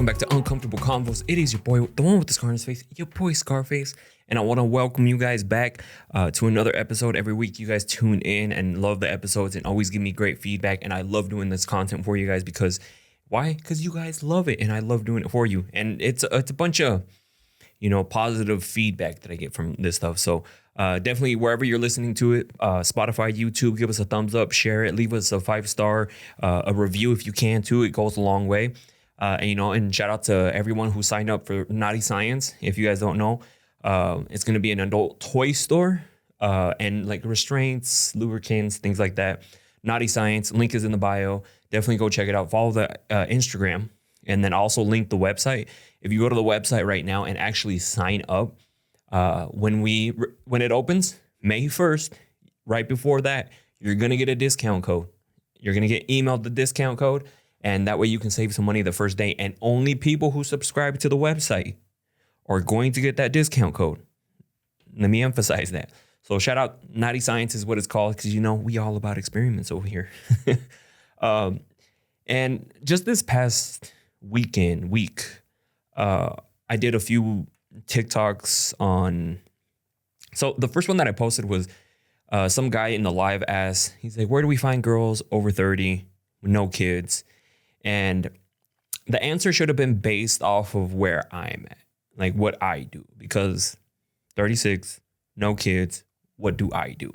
welcome back to Uncomfortable Convos. It is your boy, the one with the scar on his face, your boy Scarface, and I want to welcome you guys back to another episode. Every week you guys tune in and love the episodes and always give me great feedback, and I love doing this content for you guys because, why? Because you guys love it, and I love doing it for you, and it's a bunch of, positive feedback that I get from this stuff, so definitely wherever you're listening to it, Spotify, YouTube, give us a thumbs up, share it, leave us a 5-star, a review if you can too. It goes a long way. And shout out to everyone who signed up for Naughty Science. If you guys don't know, it's going to be an adult toy store, and like restraints, lubricants, things like that. Naughty Science, link is in the bio. Definitely go check it out. Follow the Instagram, and then also link the website. If you go to the website right now and actually sign up, when it opens May 1st, right before that, you're going to get a discount code. You're going to get emailed the discount code. And that way you can save some money the first day. And only people who subscribe to the website are going to get that discount code. Let me emphasize that. So shout out, Naughty Science is what it's called, because we all about experiments over here. And just this past week, I did a few TikToks on. So the first one that I posted was some guy in the live asked, he's like, where do we find girls over 30 with no kids? And the answer should have been based off of where I'm at, like what I do, because 36, no kids, what do I do?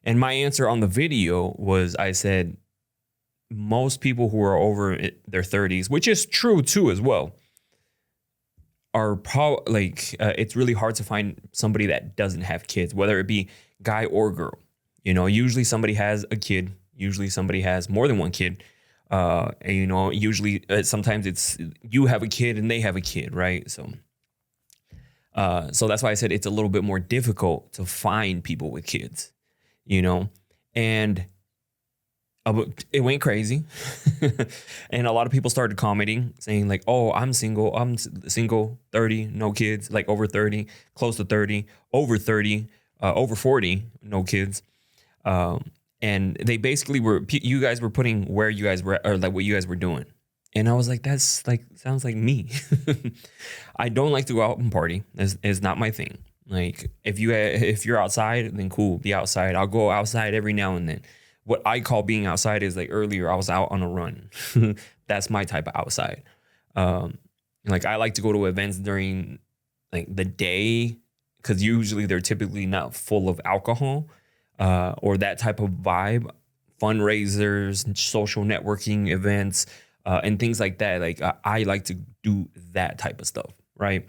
And my answer on the video was, I said, most people who are over their 30s, which is true too as well, are it's really hard to find somebody that doesn't have kids, whether it be guy or girl. Usually somebody has a kid, usually somebody has more than one kid. Usually sometimes it's you have a kid and they have a kid, right? So that's why I said it's a little bit more difficult to find people with kids, and it went crazy. And a lot of people started commenting saying like, oh, I'm single, 30, no kids, like over 30, close to 30, over 30, over 40, no kids. And they basically you guys were putting where you guys were, or like what you guys were doing. And I was like, that's like, sounds like me. I don't like to go out and party. It's not my thing. Like if you're outside, then cool, be outside. I'll go outside every now and then. What I call being outside is like earlier I was out on a run. That's my type of outside. Like I like to go to events during like the day, because usually they're typically not full of alcohol. Or that type of vibe, fundraisers, social networking events, and things like that. Like I like to do that type of stuff, right?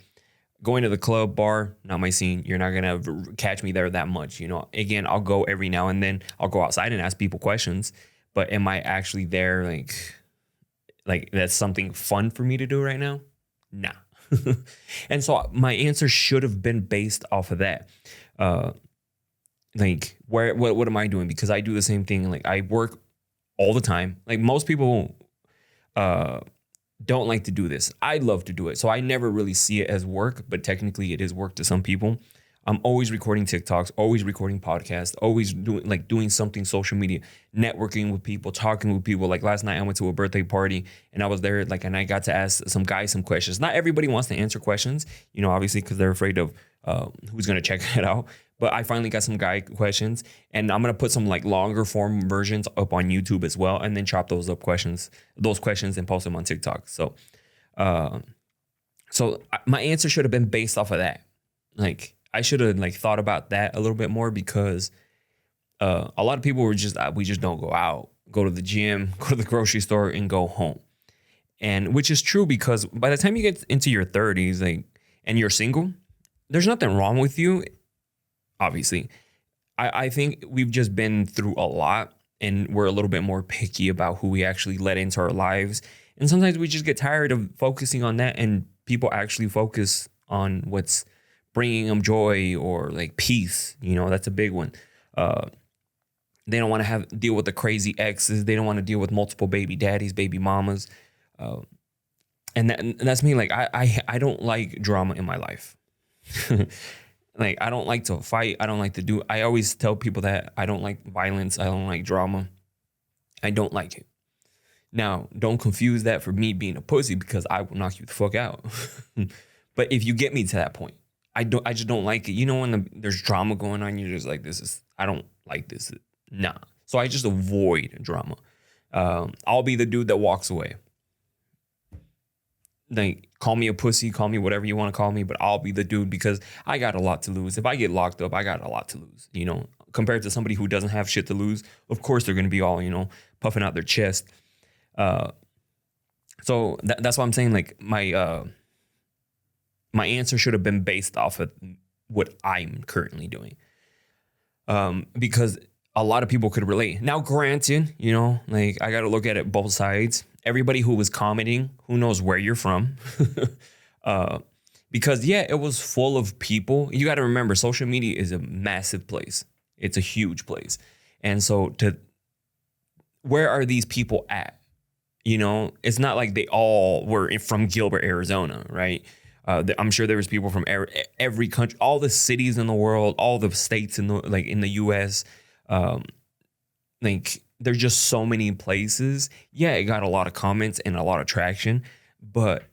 Going to the club, bar, not my scene. You're not gonna catch me there that much. Again, I'll go every now and then. I'll go outside and ask people questions, but am I actually there? Like that's something fun for me to do right now? Nah. And so my answer should have been based off of that. Like what am I doing? Because I do the same thing. Like I work all the time. Like most people don't like to do this. I love to do it. So I never really see it as work, but technically it is work to some people. I'm always recording TikToks, always recording podcasts, always doing something social media, networking with people, talking with people. Like last night I went to a birthday party and I was there and I got to ask some guys some questions. Not everybody wants to answer questions, obviously, because they're afraid of who's going to check it out. But I finally got some guy questions, and I'm going to put some like longer form versions up on YouTube as well, and then chop those questions and post them on TikTok. So my answer should have been based off of that. Like I should have thought about that a little bit more, because a lot of people we just don't go out, go to the gym, go to the grocery store, and go home. And which is true, because by the time you get into your 30s, and you're single, there's nothing wrong with you. Obviously, I think we've just been through a lot, and we're a little bit more picky about who we actually let into our lives. And sometimes we just get tired of focusing on that, and people actually focus on what's bringing them joy or like peace. That's a big one. They don't want to deal with the crazy exes. They don't want to deal with multiple baby daddies, baby mamas. And that's me. Like I don't like drama in my life. Like, I don't like to fight. I always tell people that I don't like violence. I don't like drama. I don't like it. Now, don't confuse that for me being a pussy, because I will knock you the fuck out. But if you get me to that point, I just don't like it. You know, when there's drama going on, you're just like, I don't like this. Nah. So I just avoid drama. I'll be the dude that walks away. Like, call me a pussy, call me whatever you want to call me, but I'll be the dude, because I got a lot to lose. If I get locked up, I got a lot to lose, you know, compared to somebody who doesn't have shit to lose. Of course, they're going to be all, you know, puffing out their chest. So that's why I'm saying, like, my answer should have been based off of what I'm currently doing. Because a lot of people could relate. Now, granted, you know, like, I got to look at it both sides. Everybody who was commenting, who knows where you're from? Because, yeah, it was full of people. You got to remember, social media is a massive place. It's a huge place. And so where are these people at? You know, it's not like they all were from Gilbert, Arizona, right? I'm sure there was people from every country, all the cities in the world, all the states in the U.S. Like, there's just so many places. Yeah, it got a lot of comments and a lot of traction, but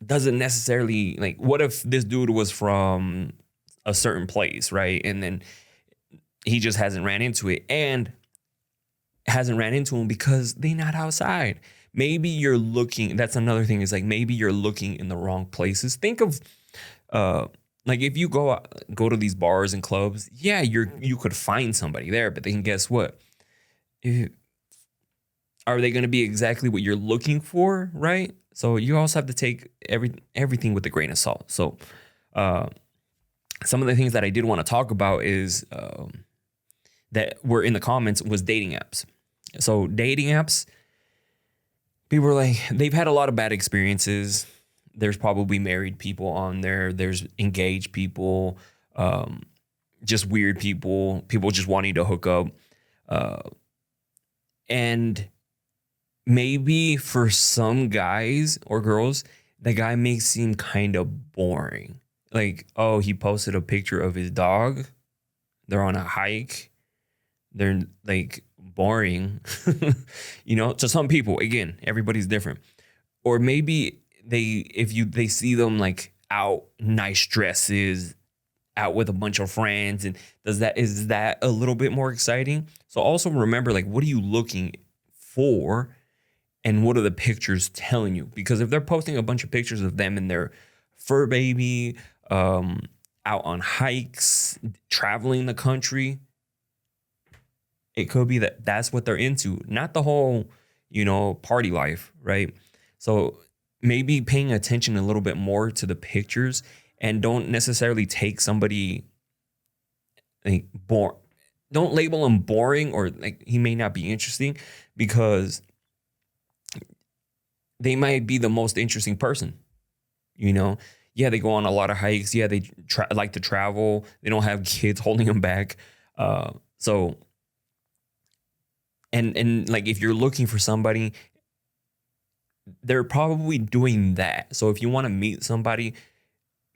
doesn't necessarily, like, what if this dude was from a certain place, right? And then he just hasn't ran into it, and hasn't ran into him because they're not outside. Maybe you're looking, that's another thing, is like, maybe you're looking in the wrong places. Think of, like, if you go to these bars and clubs, yeah, you could find somebody there, but then guess what? Are they going to be exactly what you're looking for, right? So you also have to take everything with a grain of salt. So some of the things that I did want to talk about is that were in the comments was dating apps. So dating apps, people were like, they've had a lot of bad experiences. There's probably married people on there. There's engaged people, just weird people just wanting to hook up. And maybe for some guys or girls, the guy may seem kind of boring. Like, oh, he posted a picture of his dog. They're on a hike. They're like boring, you know, to some people. Again, everybody's different. Or maybe they see them like out, nice dresses, out with a bunch of friends, and is that a little bit more exciting? So also remember, like, what are you looking for, and what are the pictures telling you? Because if they're posting a bunch of pictures of them and their fur baby, out on hikes, traveling the country, it could be that that's what they're into, not the whole, you know, party life, right? So maybe paying attention a little bit more to the pictures, and don't necessarily take somebody like don't label him boring, or like he may not be interesting, because they might be the most interesting person, you know? Yeah, they go on a lot of hikes. Yeah, they like to travel. They don't have kids holding them back. So, and like, if you're looking for somebody, they're probably doing that. So if you want to meet somebody,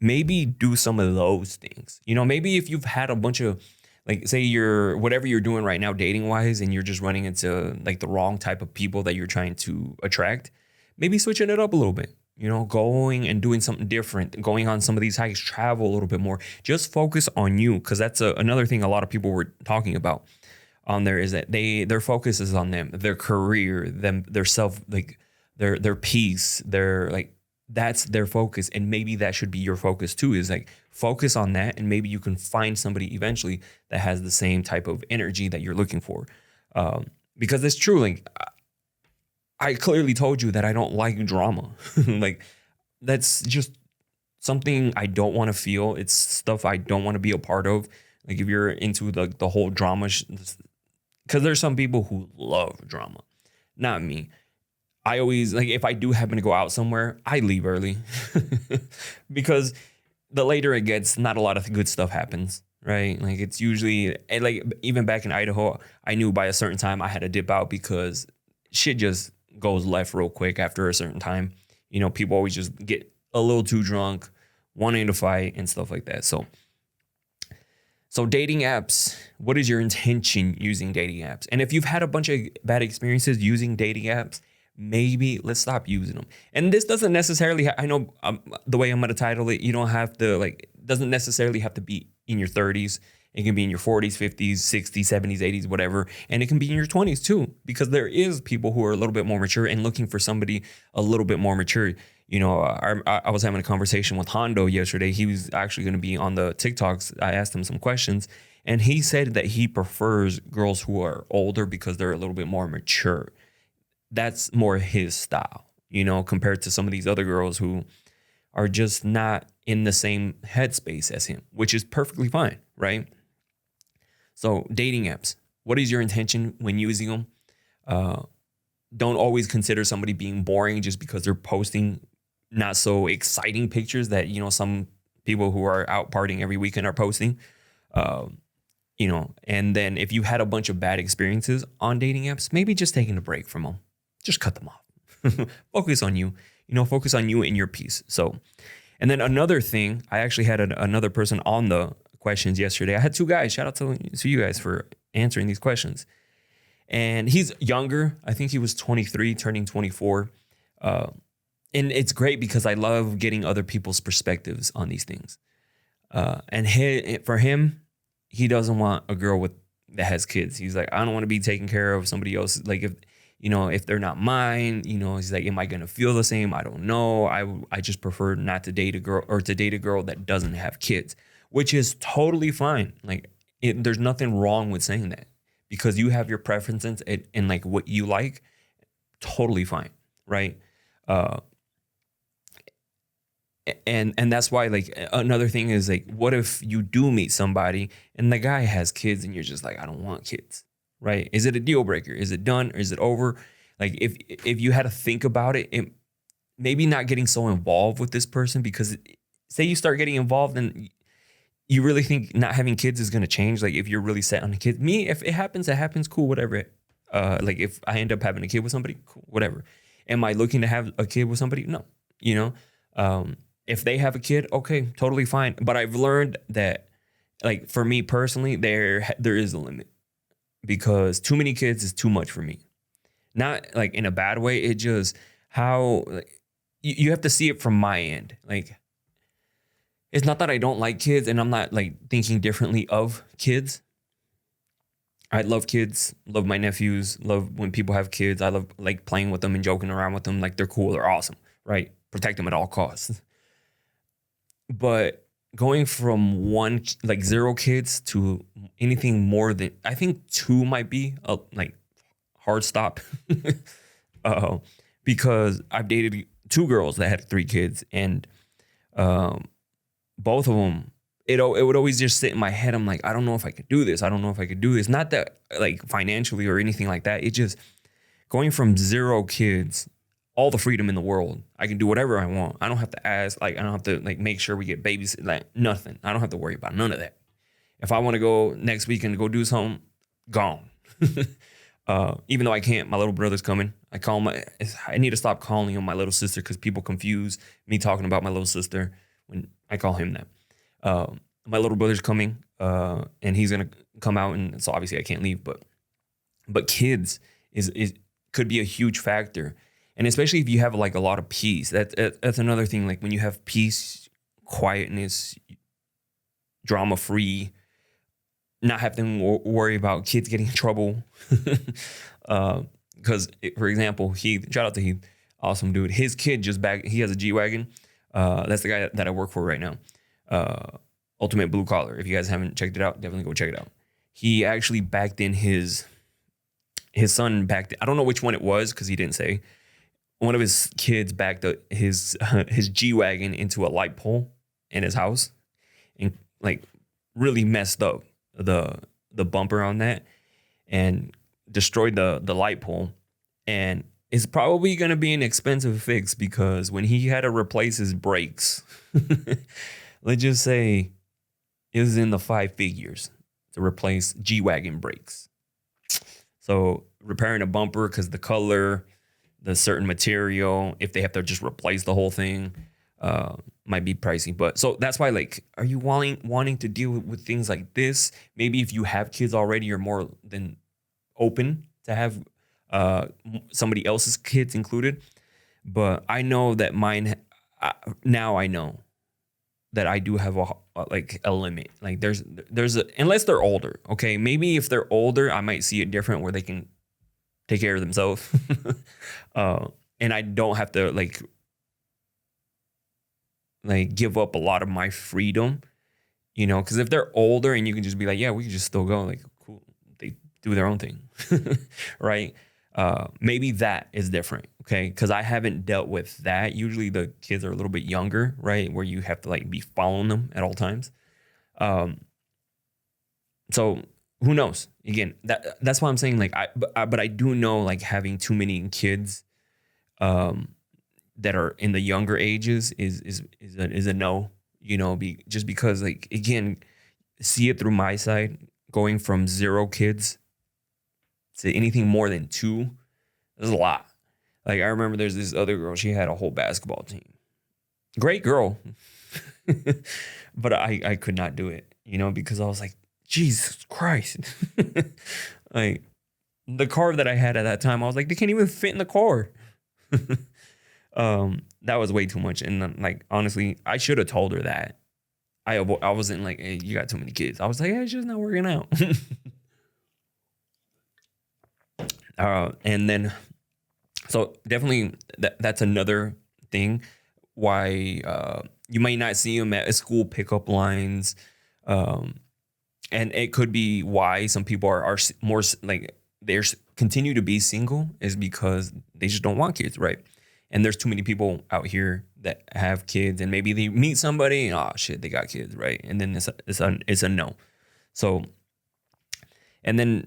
maybe do some of those things. You know, maybe if you've had a bunch of, like, say whatever you're doing right now dating wise, and you're just running into like the wrong type of people that you're trying to attract, maybe switching it up a little bit, you know, going and doing something different, going on some of these hikes, travel a little bit more, just focus on you. Cause that's another thing a lot of people were talking about on there, is that their focus is on them, their career, their self, like their peace, their, like, that's their focus. And maybe that should be your focus too, is like, focus on that. And maybe you can find somebody eventually that has the same type of energy that you're looking for. Because it's true. Like, I clearly told you that I don't like drama. Like, that's just something I don't want to feel. It's stuff I don't want to be a part of. Like, if you're into the whole drama, because there's some people who love drama, not me. I always, like, if I do happen to go out somewhere, I leave early because the later it gets, not a lot of good stuff happens, right? Like, it's usually, like, even back in Idaho, I knew by a certain time I had to dip out because shit just goes left real quick after a certain time. You know, people always just get a little too drunk, wanting to fight and stuff like that. So So dating apps, what is your intention using dating apps? And if you've had a bunch of bad experiences using dating apps, maybe let's stop using them. And this doesn't necessarily, I know the way I'm going to title it, you don't have to doesn't necessarily have to be in your 30s. It can be in your 40s, 50s, 60s, 70s, 80s, whatever. And it can be in your 20s too, because there is people who are a little bit more mature and looking for somebody a little bit more mature. You know, I was having a conversation with Hondo yesterday. He was actually going to be on the TikToks. I asked him some questions, and he said that he prefers girls who are older because they're a little bit more mature. That's more his style, you know, compared to some of these other girls who are just not in the same headspace as him, which is perfectly fine, right? So dating apps, what is your intention when using them? Don't always consider somebody being boring just because they're posting not so exciting pictures that, you know, some people who are out partying every weekend are posting. You know, and then if you had a bunch of bad experiences on dating apps, maybe just taking a break from them, just cut them off. Focus on you, you know, focus on you and your peace. So, and then another thing, I actually had another person on the questions yesterday. I had two guys. Shout out to you guys for answering these questions. And he's younger. I think he was 23, turning 24. And it's great because I love getting other people's perspectives on these things. For him, he doesn't want a girl that has kids. He's like, I don't want to be taking care of somebody else. Like if they're not mine, you know, he's like, am I going to feel the same? I don't know. I just prefer not to date a girl or to date a girl that doesn't have kids, which is totally fine. Like there's nothing wrong with saying that because you have your preferences and like what you like, totally fine. Right. And that's why, like, another thing is like, what if you do meet somebody and the guy has kids and you're just like, I don't want kids, right? Is it a deal breaker? Is it done or is it over? Like if you had to think about it, maybe not getting so involved with this person, because say you start getting involved and you really think not having kids is going to change. Like if you're really set on a kid, if it happens, cool, whatever. Like if I end up having a kid with somebody, cool, whatever. Am I looking to have a kid with somebody? No, you know, if they have a kid, okay, totally fine. But I've learned that, like, for me personally, there is a limit, because too many kids is too much for me. Not like in a bad way. It just you have to see it from my end. Like, it's not that I don't like kids and I'm not like thinking differently of kids. I love kids, love my nephews, love when people have kids. I love like playing with them and joking around with them. Like they're cool, they're awesome, right? Protect them at all costs. But going from like 0 kids to anything more than, I think 2 might be a like hard stop. Because I've dated 2 girls that had 3 kids, and both of them, it would always just sit in my head. I'm like, I don't know if I could do this. I don't know if I could do this. Not that like financially or anything like that. It just going from 0 kids, all the freedom in the world. I can do whatever I want. I don't have to ask. Like, I don't have to like make sure we get babies. Like nothing. I don't have to worry about none of that. If I want to go next weekend to go do something, gone. Even though I can't, my little brother's coming. I need to stop calling him my little sister, because people confuse me talking about my little sister when I call him that. My little brother's coming, and he's gonna come out, and so obviously I can't leave. But kids is could be a huge factor, and especially if you have like a lot of peace. That's another thing. Like when you have peace, quietness, drama free, not having to worry about kids getting in trouble. Because for example, Heath, shout out to Heath, awesome dude. His kid he has a G-Wagon. That's the guy that I work for right now. Ultimate Blue Collar. If you guys haven't checked it out, definitely go check it out. He actually backed in his son backed. I don't know which one it was, because he didn't say. One of his kids backed his G-Wagon into a light pole in his house, and like really messed up the bumper on that and destroyed the light pole. And it's probably going to be an expensive fix, because when he had to replace his brakes, let's just say it was in the 5 figures to replace G-Wagon brakes. So repairing a bumper, because the color, the certain material, if they have to just replace the whole thing, might be pricey. But so that's why, like, are you wanting to deal with things like this? Maybe if you have kids already, you're more than open to have somebody else's kids included. But I know that mine, now I know that I do have a limit. Like there's a, unless they're older. Okay, maybe if they're older, I might see it different where they can take care of themselves, and I don't have to like give up a lot of my freedom, you know. Because if they're older and you can just be like, yeah, we can just still go, like, cool, they do their own thing, right? Maybe that is different, okay? Because I haven't dealt with that. Usually the kids are a little bit younger, right? Where you have to like be following them at all times. So who knows? Again, that's why I'm saying, like, but I do know, like, having too many kids that are in the younger ages is a no, you know, just because, like, again, see it through my side, going from 0 kids to anything more than 2, there's a lot. Like, I remember there's this other girl, she had a whole basketball team. Great girl. But I could not do it, you know, because I was like, Jesus Christ. Like, the car that I had at that time, I was like, they can't even fit in the car. That was way too much. And like, honestly, I should have told her that. I wasn't like, hey, you got too many kids. I was like, hey, it's just not working out. And then, so definitely that's another thing why you might not see them at school pickup lines. And it could be why some people are more like they're continue to be single is because they just don't want kids, right? And there's too many people out here that have kids, and maybe they meet somebody and, oh shit, they got kids, right? And then it's a no. So, and then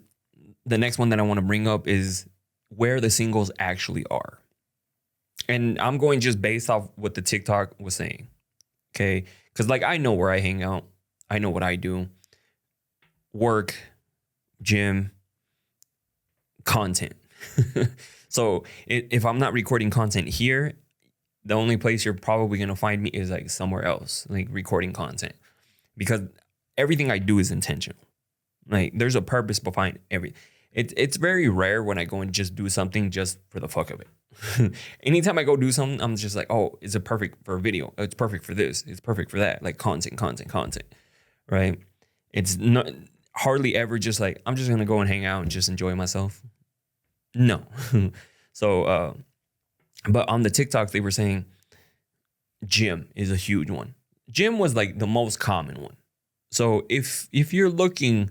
the next one that I want to bring up is where the singles actually are. And I'm going just based off what the TikTok was saying. Okay. Because, like, I know where I hang out. I know what I do. Work, gym, content. So if I'm not recording content here, the only place you're probably going to find me is like somewhere else, like recording content, because everything I do is intentional. Like, there's a purpose behind everything. It's very rare when I go and just do something just for the fuck of it. Anytime I go do something, I'm just like, oh, is it perfect for a video? It's perfect for this. It's perfect for that. Like, content, right? It's not hardly ever just like, I'm just going to go and hang out and just enjoy myself. No. So, but on the TikToks, they were saying gym is a huge one. Gym was like the most common one. So if you're looking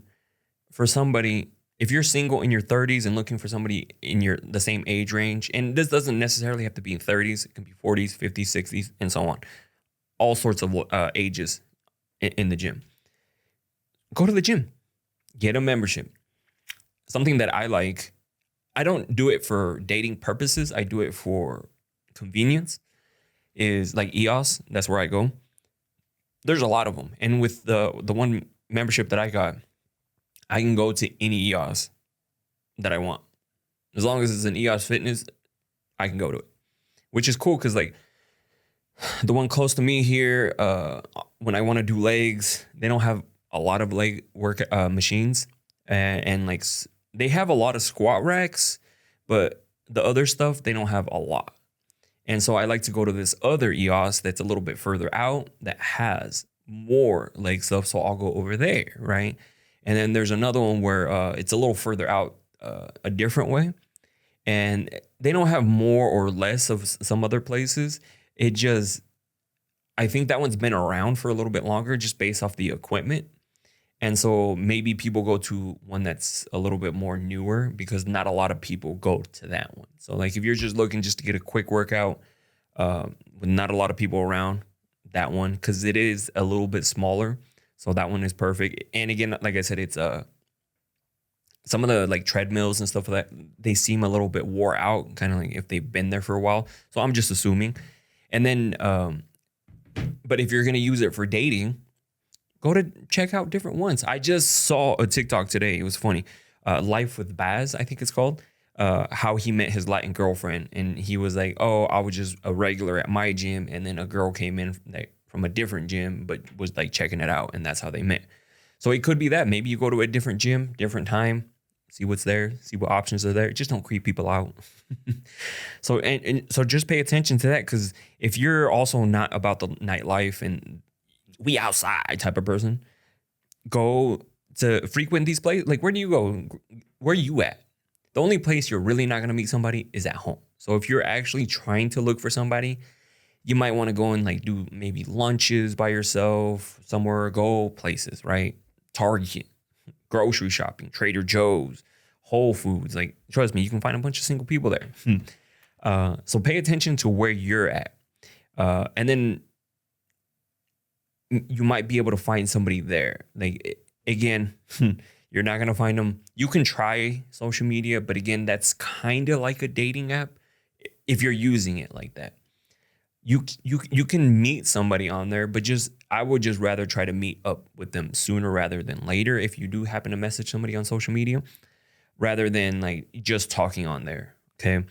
for somebody, if you're single in your 30s and looking for somebody in the same age range, and this doesn't necessarily have to be in 30s, it can be 40s, 50s, 60s, and so on. All sorts of ages in the gym. Go to the gym. Get a membership. Something that I like, I don't do it for dating purposes. I do it for convenience, is like EOS. That's where I go. There's a lot of them. And with the one membership that I got, I can go to any EOS that I want. As long as it's an EOS fitness, I can go to it, which is cool because, like, the one close to me here, when I want to do legs, they don't have a lot of leg work machines. And like, they have a lot of squat racks, but the other stuff, they don't have a lot. And so I like to go to this other EOS that's a little bit further out that has more leg stuff. So I'll go over there, right? And then there's another one where it's a little further out a different way. And they don't have more or less of some other places. It just, I think that one's been around for a little bit longer just based off the equipment. And so maybe people go to one that's a little bit more newer because not a lot of people go to that one. So, like, if you're just looking just to get a quick workout with not a lot of people around, that one, because it is a little bit smaller. So that one is perfect. And again, like I said, it's some of the like treadmills and stuff like that, they seem a little bit wore out, kind of like if they've been there for a while. So I'm just assuming. And then, but if you're going to use it for dating, go to check out different ones. I just saw a TikTok today. It was funny. Life with Baz, I think it's called. how he met his Latin girlfriend, and he was like, "Oh, I was just a regular at my gym, and then a girl came in like from a different gym, but was like checking it out, and that's how they met." So it could be that maybe you go to a different gym, different time, see what's there, see what options are there. Just don't creep people out. So and so just pay attention to that, because if you're also not about the nightlife and we outside type of person, go to frequent these places. Like, where do you go? Where are you at? The only place you're really not going to meet somebody is at home. So if you're actually trying to look for somebody, you might want to go and like do maybe lunches by yourself somewhere, go places, right? Target, grocery shopping, Trader Joe's, Whole Foods. Like, trust me, you can find a bunch of single people there. So pay attention to where you're at. And then you might be able to find somebody there. Like, again, you're not going to find them. You can try social media, but again, that's kind of like a dating app if you're using it like that. You can meet somebody on there, but I would just rather try to meet up with them sooner rather than later if you do happen to message somebody on social media, rather than like just talking on there. Okay.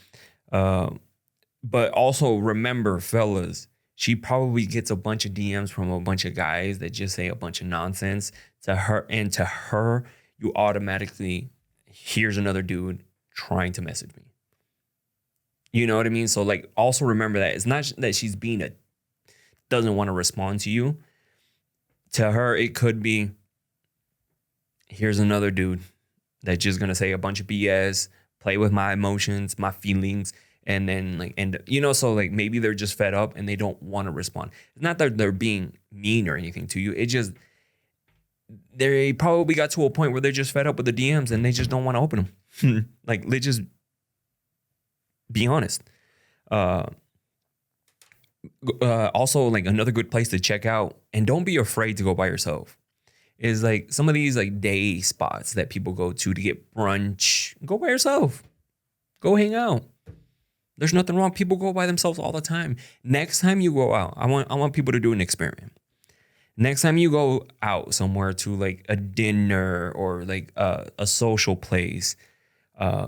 But also remember, fellas, she probably gets a bunch of DMs from a bunch of guys that just say a bunch of nonsense to her. And to her, you automatically, here's another dude trying to message me. You know what I mean? So like, also remember that it's not that she's doesn't want to respond to you. To her, it could be, here's another dude that's just going to say a bunch of BS, play with my emotions, my feelings. And then like, so like maybe they're just fed up and they don't want to respond. It's not that they're being mean or anything to you. It just, they probably got to a point where they're just fed up with the DMs and they just don't want to open them. Like, let's just be honest. Also, like, another good place to check out, and don't be afraid to go by yourself, is like some of these like day spots that people go to get brunch. Go by yourself. Go hang out. There's nothing wrong. People go by themselves all the time. Next time you go out, I want people to do an experiment. Next time you go out somewhere to like a dinner or like a social place,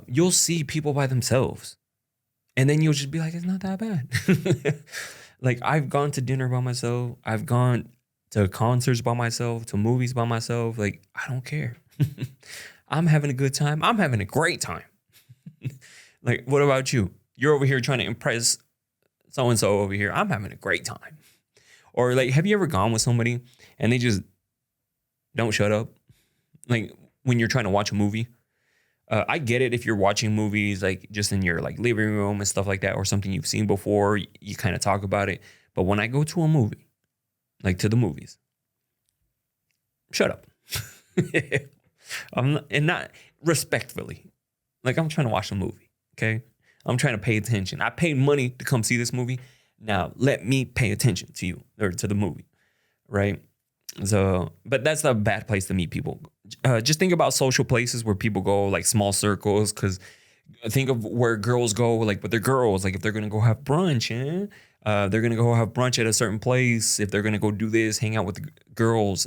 you'll see people by themselves. And then you'll just be like, it's not that bad. Like, I've gone to dinner by myself. I've gone to concerts by myself, to movies by myself. Like, I don't care. I'm having a good time. I'm having a great time. Like, what about you? You're over here trying to impress so-and-so over here. I'm having a great time. Or like, have you ever gone with somebody and they just don't shut up? Like, when you're trying to watch a movie. I get it if you're watching movies like just in your like living room and stuff like that, or something you've seen before, you kind of talk about it. But when I go to a movie, like to the movies, shut up. And not respectfully. Like, I'm trying to watch a movie, okay? I'm trying to pay attention. I paid money to come see this movie. Now let me pay attention to you or to the movie, right? So, but that's a bad place to meet people. Just think about social places where people go, like small circles, because think of where girls go, like with their girls, like if they're going to go have brunch, they're going to go have brunch at a certain place. If they're going to go do this, hang out with the girls,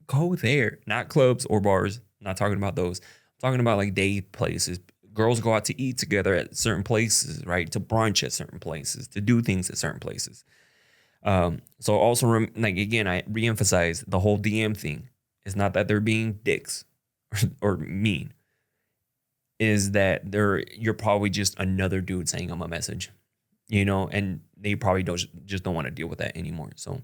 go there, not clubs or bars. I'm not talking about those. I'm talking about like day places. Girls go out to eat together at certain places, right? To brunch at certain places, to do things at certain places. So also, like, again, I reemphasize the whole DM thing. It's not that they're being dicks or mean. Is that you're probably just another dude saying I'm a message, and they probably don't want to deal with that anymore. So,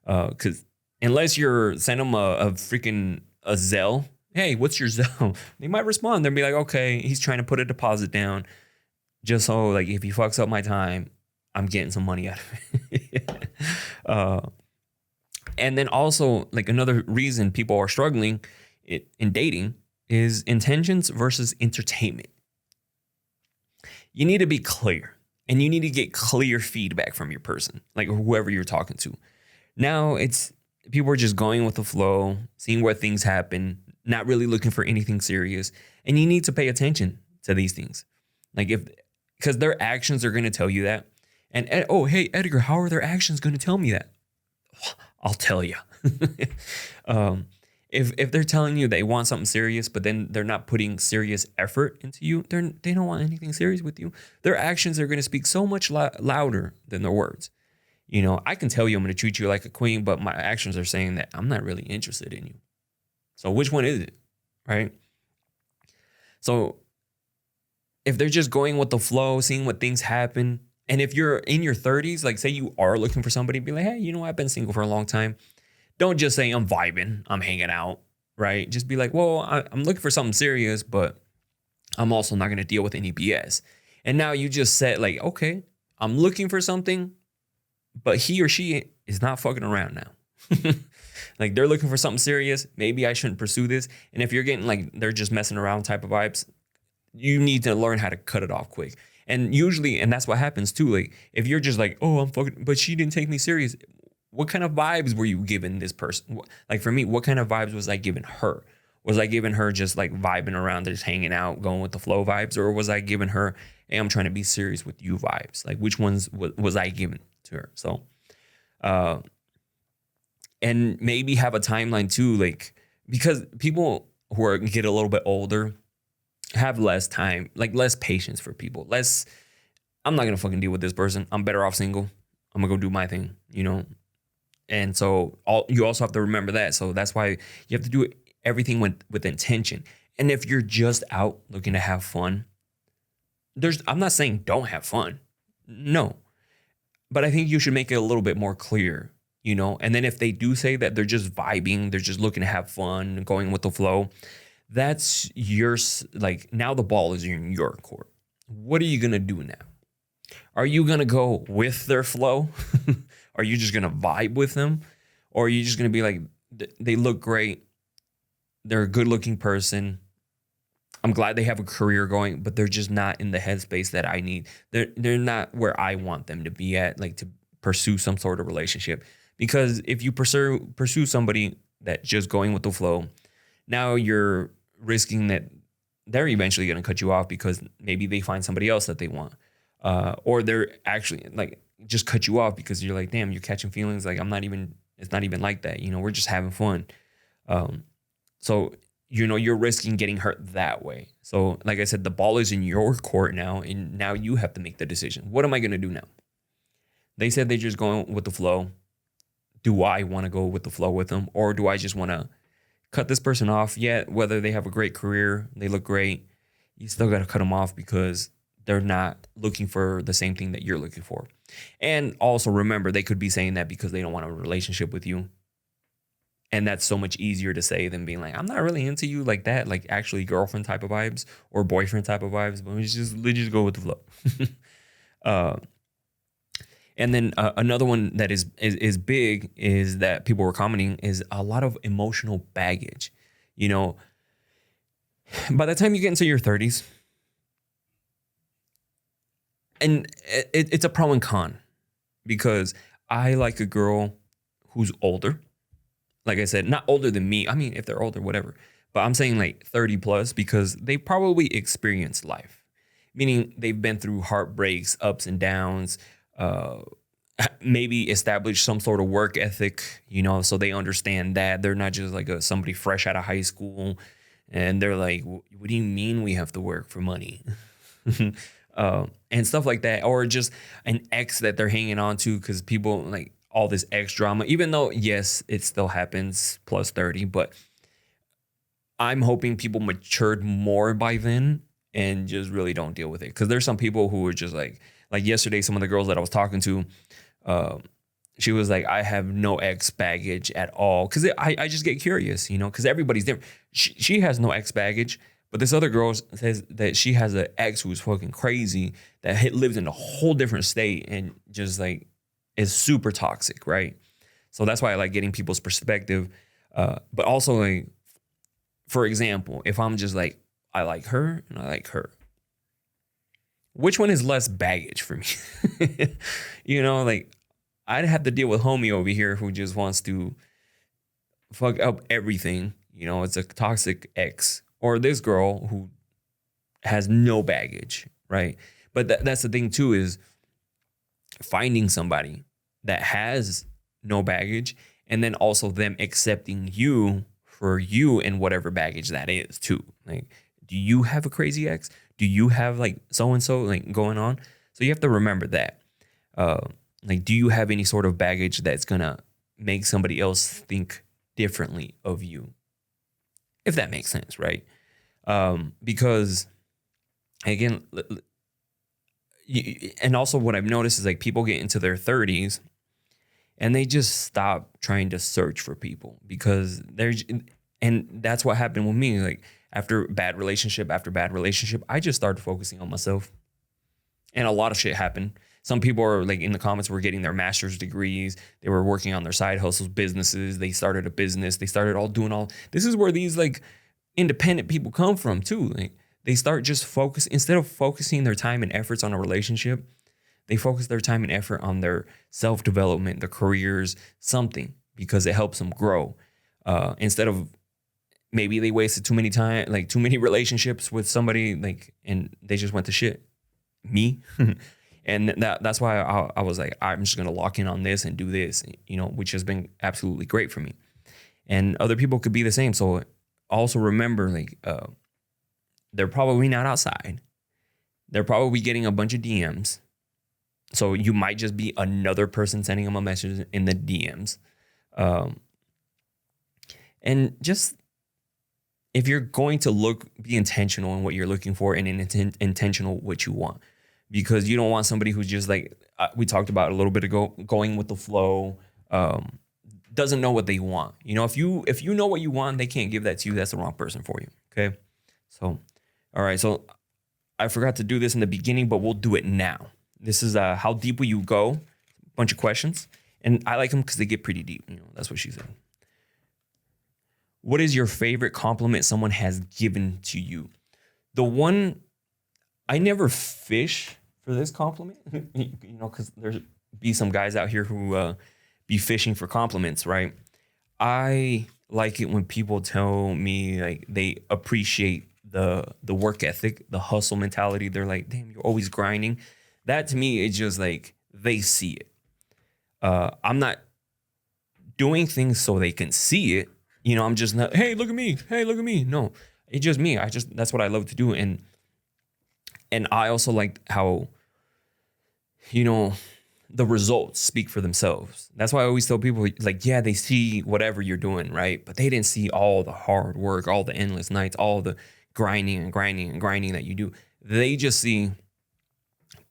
because unless you're sending them a freaking Zelle, hey, what's your Zelle? They might respond. They'll be like, okay, he's trying to put a deposit down, just so like if he fucks up my time, I'm getting some money out of it. And then also, like, another reason people are struggling in dating is intentions versus entertainment. You need to be clear, and you need to get clear feedback from your person, like whoever you're talking to. Now people are just going with the flow, seeing where things happen, not really looking for anything serious. And you need to pay attention to these things. Like, because their actions are going to tell you that. And, oh, hey, Edgar, how are their actions going to tell me that? I'll tell you. If they're telling you they want something serious, but then they're not putting serious effort into you, they don't want anything serious with you. Their actions are going to speak so much louder than their words. You know, I can tell you I'm going to treat you like a queen, but my actions are saying that I'm not really interested in you. So which one is it, right? So if they're just going with the flow, seeing what things happen, and if you're in your 30s, like say you are looking for somebody, be like, hey, you know, I've been single for a long time. Don't just say I'm vibing, I'm hanging out, right? Just be like, well, I'm looking for something serious, but I'm also not going to deal with any BS. And now you just said like, okay, I'm looking for something, but he or she is not fucking around now. Like they're looking for something serious. Maybe I shouldn't pursue this. And if you're getting like, they're just messing around type of vibes, you need to learn how to cut it off quick. And usually, and that's what happens too. Like if you're just like, oh, I'm fucking, but she didn't take me serious. What kind of vibes were you giving this person? Like for me, what kind of vibes was I giving her? Was I giving her just like vibing around, just hanging out, going with the flow vibes? Or was I giving her, hey, I'm trying to be serious with you vibes? Like which ones was I giving to her? So, and maybe have a timeline too, like, because people who get a little bit older have less time, like less patience for people. I'm not going to fucking deal with this person. I'm better off single. I'm going to go do my thing, you know? And so you also have to remember that. So that's why you have to do everything with intention. And if you're just out looking to have fun, I'm not saying don't have fun. No. But I think you should make it a little bit more clear, you know? And then if they do say that they're just vibing, they're just looking to have fun, going with the flow, that's like now the ball is in your court. What are you going to do now? Are you going to go with their flow? Are you just going to vibe with them? Or are you just going to be like, they look great. They're a good looking person. I'm glad they have a career going, but they're just not in the headspace that I need. They're not where I want them to be at, like to pursue some sort of relationship. Because if you pursue somebody that's just going with the flow, now you're risking that they're eventually going to cut you off because maybe they find somebody else that they want. Or they're actually like just cut you off because you're like, damn, you're catching feelings. Like it's not even like that. You know, we're just having fun. So, you know, you're risking getting hurt that way. So like I said, the ball is in your court now. And now you have to make the decision. What am I going to do now? They said they're just going with the flow. Do I want to go with the flow with them? Or do I just want to cut this person off? Yet, whether they have a great career, they look great, you still got to cut them off because they're not looking for the same thing that you're looking for. And also remember, they could be saying that because they don't want a relationship with you. And that's so much easier to say than being like, I'm not really into you like that, like actually girlfriend type of vibes or boyfriend type of vibes, but let's just go with the flow. And then another one that is big is that people were commenting is a lot of emotional baggage. You know, by the time you get into your 30s, and it's a pro and con, because I like a girl who's older. Like I said, not older than me. I mean, if they're older, whatever. But I'm saying like 30 plus because they probably experienced life, meaning they've been through heartbreaks, ups and downs, maybe established some sort of work ethic, you know, so they understand that they're not just like somebody fresh out of high school and they're like, what do you mean we have to work for money? And stuff like that. Or just an ex that they're hanging on to because people like all this ex drama, even though, yes, it still happens plus 30, but I'm hoping people matured more by then and just really don't deal with it. Because there's some people who are just like yesterday, some of the girls that I was talking to, she was like, I have no ex baggage at all. Because I just get curious, you know, because everybody's different. She has no ex baggage, but this other girl says that she has an ex who's fucking crazy that lives in a whole different state and just like is super toxic, right? So that's why I like getting people's perspective. But also, like, for example, if I'm just like, I like her and I like her, which one is less baggage for me? You know, like I'd have to deal with homie over here who just wants to fuck up everything. You know, it's a toxic ex, or this girl who has no baggage, right? But that's the thing too, is finding somebody that has no baggage and then also them accepting you for you and whatever baggage that is too. Like, do you have a crazy ex? Do you have like so-and-so like going on? So you have to remember that. Like, do you have any sort of baggage that's gonna make somebody else think differently of you? If that makes sense, right? Because again, and also what I've noticed is like people get into their 30s and they just stop trying to search for people because and that's what happened with me. Like after bad relationship after bad relationship, I just started focusing on myself, and a lot of shit happened. Some people are like in the comments were getting their master's degrees. They were working on their side hustles, businesses. They started a business. They started doing all. This is where these like independent people come from too. Like they start just instead of focusing their time and efforts on a relationship, they focus their time and effort on their self-development, their careers, something, because it helps them grow. Instead of maybe they wasted too many relationships with somebody, like, and they just went to shit. Me. And that's why I was like, I'm just going to lock in on this and do this, which has been absolutely great for me. And other people could be the same. So also remember, like, they're probably not outside. They're probably getting a bunch of DMs. So you might just be another person sending them a message in the DMs. And just, if you're going to be intentional in what you're looking for and intentional what you want. Because you don't want somebody who's just like, we talked about a little bit ago, going with the flow, doesn't know what they want. If you know what you want, they can't give that to you. That's the wrong person for you. Okay. So, all right. So I forgot to do this in the beginning, but we'll do it now. This is how deep will you go? A bunch of questions. And I like them because they get pretty deep. That's what she said. What is your favorite compliment someone has given to you? The one, I never fish for this compliment, because there's be some guys out here who be fishing for compliments, right? I like it when people tell me like they appreciate the work ethic, the hustle mentality. They're like, damn, you're always grinding. That to me is just like they see it. I'm not doing things so they can see it. I'm just not, hey, look at me. Hey, look at me. No, it's just me. That's what I love to do. And I also like how, the results speak for themselves. That's why I always tell people, like, yeah, they see whatever you're doing, right? But they didn't see all the hard work, all the endless nights, all the grinding that you do. They just see,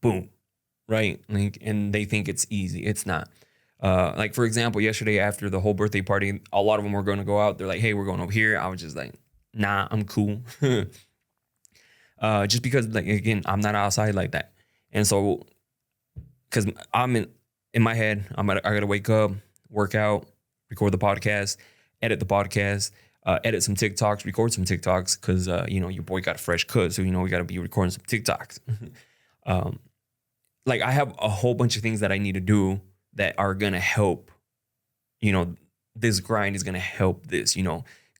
boom, right? Like, and they think it's easy. It's not. Like, for example, yesterday after the whole birthday party, a lot of them were going to go out. They're like, hey, we're going over here. I was just like, nah, I'm cool. Just because, like, again, I'm not outside like that. And so, because I'm in my head, I got to wake up, work out, record the podcast, edit the podcast, edit some TikToks, record some TikToks, because, your boy got a fresh cut. So, we got to be recording some TikToks. Like, I have a whole bunch of things that I need to do that are going to help, this grind is going to help this,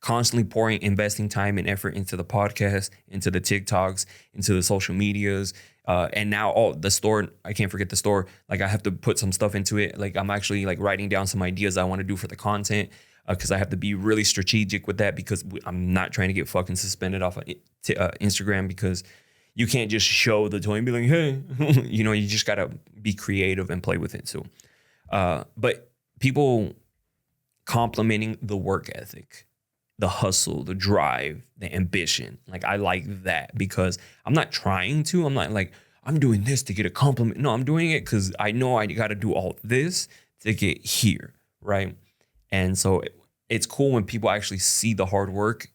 constantly investing time and effort into the podcast, into the TikToks, into the social medias. And now the store, I can't forget the store. Like, I have to put some stuff into it. Like, I'm actually like writing down some ideas I want to do for the content, because I have to be really strategic with that, because I'm not trying to get fucking suspended off of Instagram, because you can't just show the toy and be like, hey, you just got to be creative and play with it. So, but people complimenting the work ethic, the hustle, the drive, the ambition. Like, I like that, because I'm not trying to. I'm not like, I'm doing this to get a compliment. No, I'm doing it because I know I got to do all this to get here, right? And so it's cool when people actually see the hard work,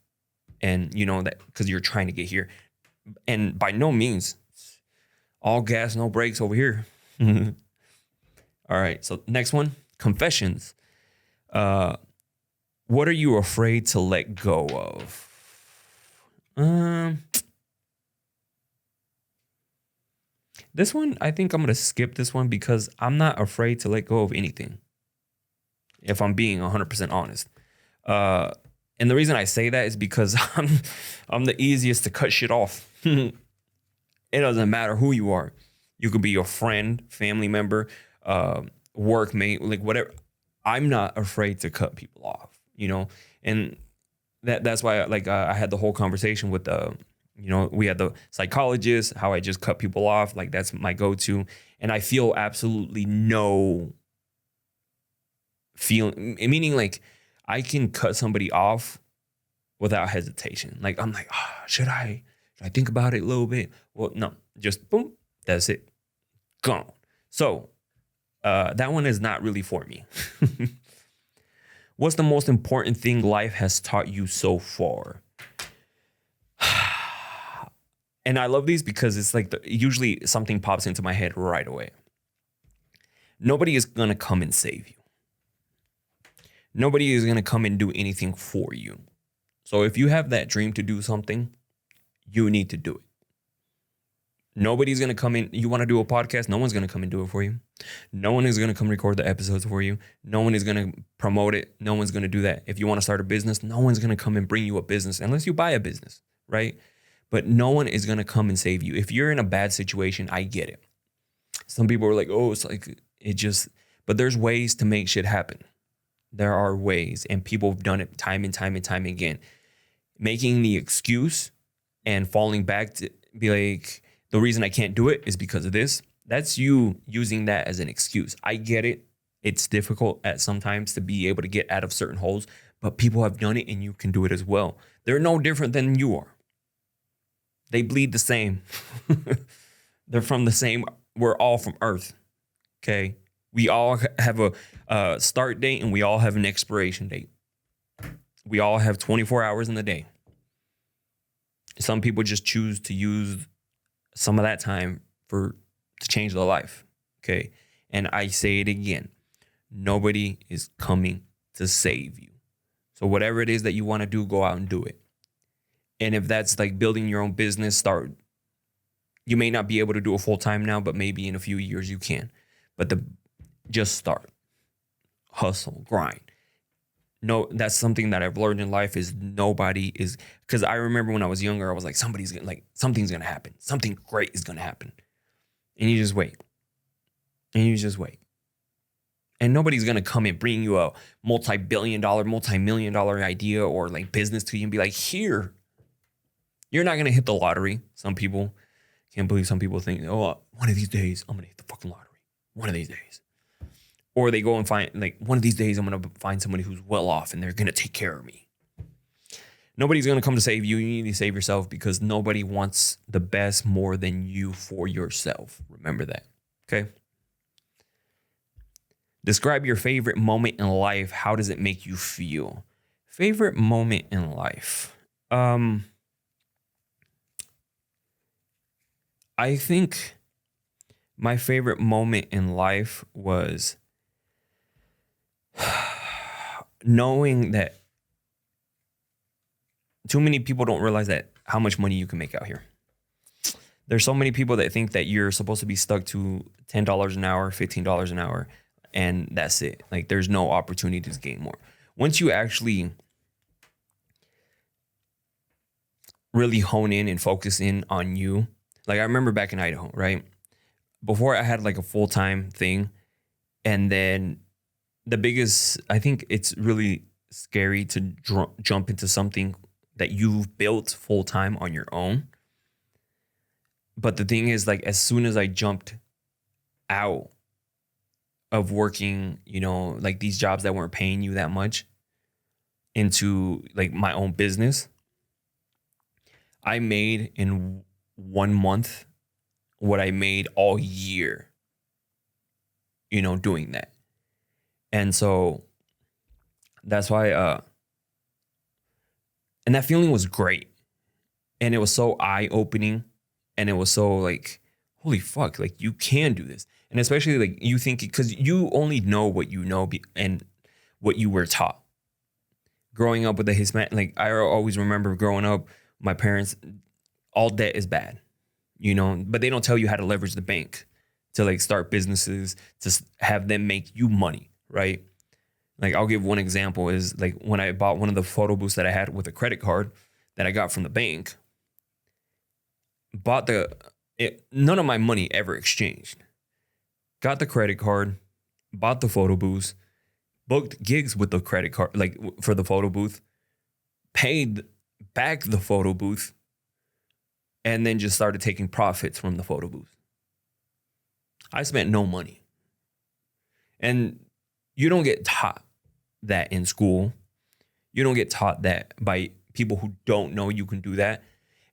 and that because you're trying to get here. And by no means all gas, no brakes over here. All right. So next one, confessions. What are you afraid to let go of? This one, I think I'm going to skip this one, because I'm not afraid to let go of anything, if I'm being 100% honest. And the reason I say that is because I'm the easiest to cut shit off. It doesn't matter who you are. You could be your friend, family member, workmate, like whatever. I'm not afraid to cut people off, and that's why I had the whole conversation with we had the psychologist, how I just cut people off. Like that's my go-to. And I feel absolutely no feeling, meaning like I can cut somebody off without hesitation. Like I'm like, should I think about it a little bit? Well, no, just boom, that's it. Gone. So that one is not really for me. What's the most important thing life has taught you so far? And I love these because it's like usually something pops into my head right away. Nobody is going to come and save you. Nobody is going to come and do anything for you. So if you have that dream to do something, you need to do it. Nobody's going to come in. You want to do a podcast? No one's going to come and do it for you. No one is going to come record the episodes for you. No one is going to promote it. No one's going to do that. If you want to start a business, no one's going to come and bring you a business unless you buy a business, right? But no one is going to come and save you. If you're in a bad situation, I get it. Some people are like, oh, it's like but there's ways to make shit happen. There are ways, and people have done it time and time and time again. Making the excuse and falling back to be like, the reason I can't do it is because of this. That's you using that as an excuse. I get it. It's difficult at sometimes to be able to get out of certain holes, but people have done it and you can do it as well. They're no different than you are. They bleed the same. They're from the same. We're all from Earth. Okay. We all have a start date and we all have an expiration date. We all have 24 hours in the day. Some people just choose to use some of that time to change their life. Okay. And I say it again. Nobody is coming to save you. So whatever it is that you want to do, go out and do it. And if that's like building your own business, you may not be able to do it full time now, but maybe in a few years you can. But just start. Hustle, grind. No, that's something that I've learned in life is nobody is, because I remember when I was younger, I was like, something's gonna happen. Something great is gonna happen. And you just wait. And nobody's gonna come and bring you a multi-million dollar idea or like business to you and be like, here. You're not gonna hit the lottery. Some people can't believe some people think, oh, one of these days I'm gonna hit the fucking lottery. One of these days. Or they go and find, like, one of these days I'm going to find somebody who's well off and they're going to take care of me. Nobody's going to come to save you. You need to save yourself because nobody wants the best more than you for yourself. Remember that. Okay? Describe your favorite moment in life. How does it make you feel? Favorite moment in life. I think my favorite moment in life was knowing that too many people don't realize that how much money you can make out here. There's so many people that think that you're supposed to be stuck to $10 an hour, $15 an hour, and that's it. Like there's no opportunity to gain more. Once you actually really hone in and focus in on you, like I remember back in Idaho, right? Before I had like a full-time thing, and then I think it's really scary to jump into something that you've built full time on your own. But the thing is, like, as soon as I jumped out of working, like these jobs that weren't paying you that much into like my own business, I made in 1 month what I made all year, doing that. And so that's why, and that feeling was great. And it was so eye-opening. And it was so like, holy fuck, like you can do this. And especially like you think, because you only know what you know and what you were taught. Growing up with a Hispanic, like I always remember growing up, my parents, all debt is bad, but they don't tell you how to leverage the bank to like start businesses, to have them make you money. Right? Like I'll give one example is like when I bought one of the photo booths that I had with a credit card that I got from the bank, none of my money ever exchanged. Got the credit card, bought the photo booths, booked gigs with the credit card, like for the photo booth, paid back the photo booth, and then just started taking profits from the photo booth. I spent no money. And you don't get taught that in school. You don't get taught that by people who don't know you can do that.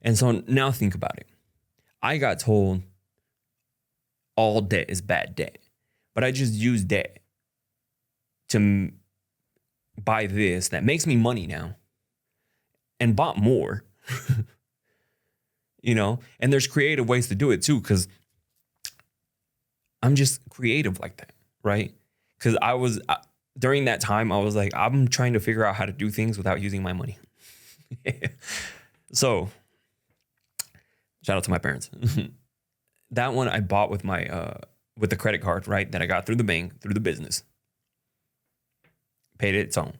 And so now think about it. I got told all debt is bad debt, but I just used debt to buy this that makes me money now and bought more, you know, and there's creative ways to do it too, because I'm just creative like that, right? Because during that time, I was like, I'm trying to figure out how to do things without using my money. So shout out to my parents. That one I bought with my with the credit card, right? That I got through the bank, through the business. Paid it its own.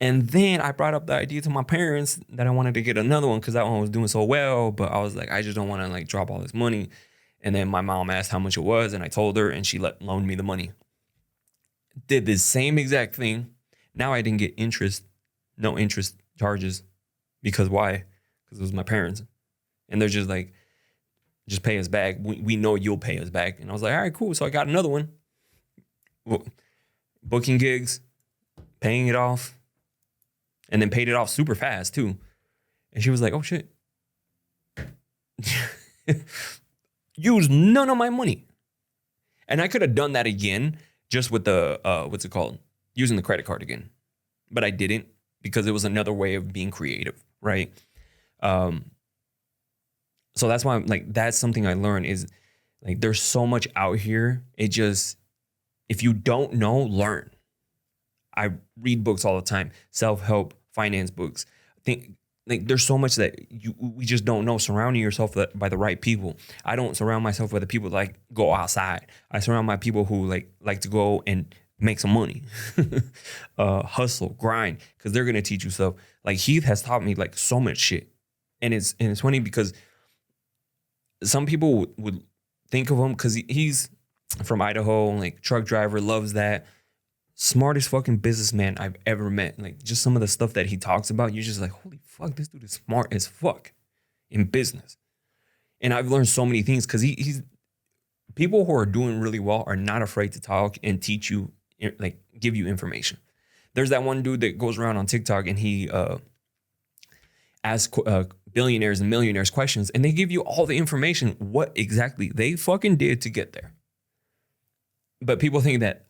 And then I brought up the idea to my parents that I wanted to get another one because that one was doing so well. But I was like, I just don't want to like drop all this money. And then my mom asked how much it was, and I told her, and she loaned me the money. Did the same exact thing. Now I didn't get no interest charges. Because why? Because it was my parents. And they're just like, just pay us back. We know you'll pay us back. And I was like, all right, cool. So I got another one. Booking gigs, paying it off, and then paid it off super fast too. And she was like, oh shit. Used none of my money. And I could have done that again just with the, what's it called? Using the credit card again. But I didn't because it was another way of being creative, right? So that's why I'm like, that's something I learned is like, there's so much out here. It just, if you don't know, learn. I read books all the time, self-help, finance books. I think like there's so much that we just don't know. Surrounding yourself by the right people. I don't surround myself with the people that like go outside. I surround my people who like to go and make some money, hustle, grind, because they're gonna teach you stuff. Like Heath has taught me like so much shit, and it's funny because some people would think of him because he's from Idaho, like truck driver, loves that. Smartest fucking businessman I've ever met. Like just some of the stuff that he talks about, you're just like, holy fuck, this dude is smart as fuck in business. And I've learned so many things because he's people who are doing really well are not afraid to talk and teach you, like give you information. There's that one dude that goes around on TikTok and he asks billionaires and millionaires questions, and they give you all the information, what exactly they fucking did to get there. But people think that,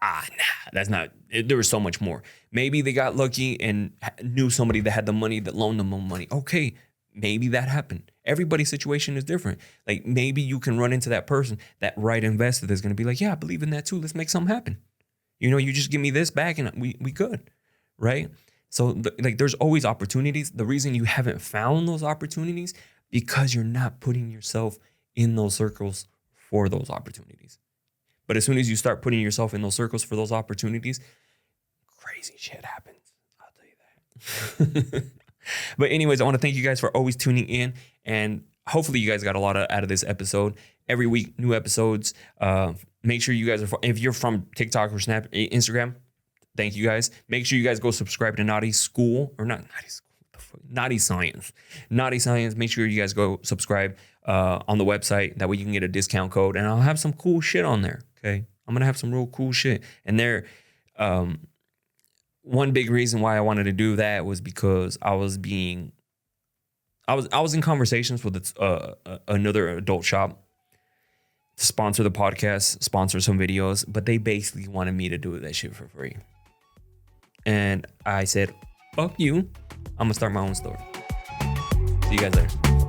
that's not, there was so much more. Maybe they got lucky and knew somebody that had the money that loaned them more money. Okay, maybe that happened. Everybody's situation is different. Like maybe you can run into that person, that right investor that's going to be like, yeah, I believe in that too. Let's make something happen. You know, you just give me this back and we good, right? So like there's always opportunities. The reason you haven't found those opportunities because you're not putting yourself in those circles for those opportunities. But as soon as you start putting yourself in those circles for those opportunities, crazy shit happens. I'll tell you that. But anyways, I want to thank you guys for always tuning in. And hopefully you guys got a lot out of this episode. Every week, new episodes. Make sure you guys are, if you're from TikTok or Snap, Instagram, thank you guys. Make sure you guys go subscribe to Naughty School, or not Naughty School, Naughty Science. Naughty Science. Make sure you guys go subscribe on the website. That way you can get a discount code. And I'll have some cool shit on there. Okay, I'm gonna have some real cool shit. And there, one big reason why I wanted to do that was because I was in conversations with another adult shop to sponsor the podcast, sponsor some videos, but they basically wanted me to do that shit for free. And I said, fuck you, I'm gonna start my own store. See you guys later.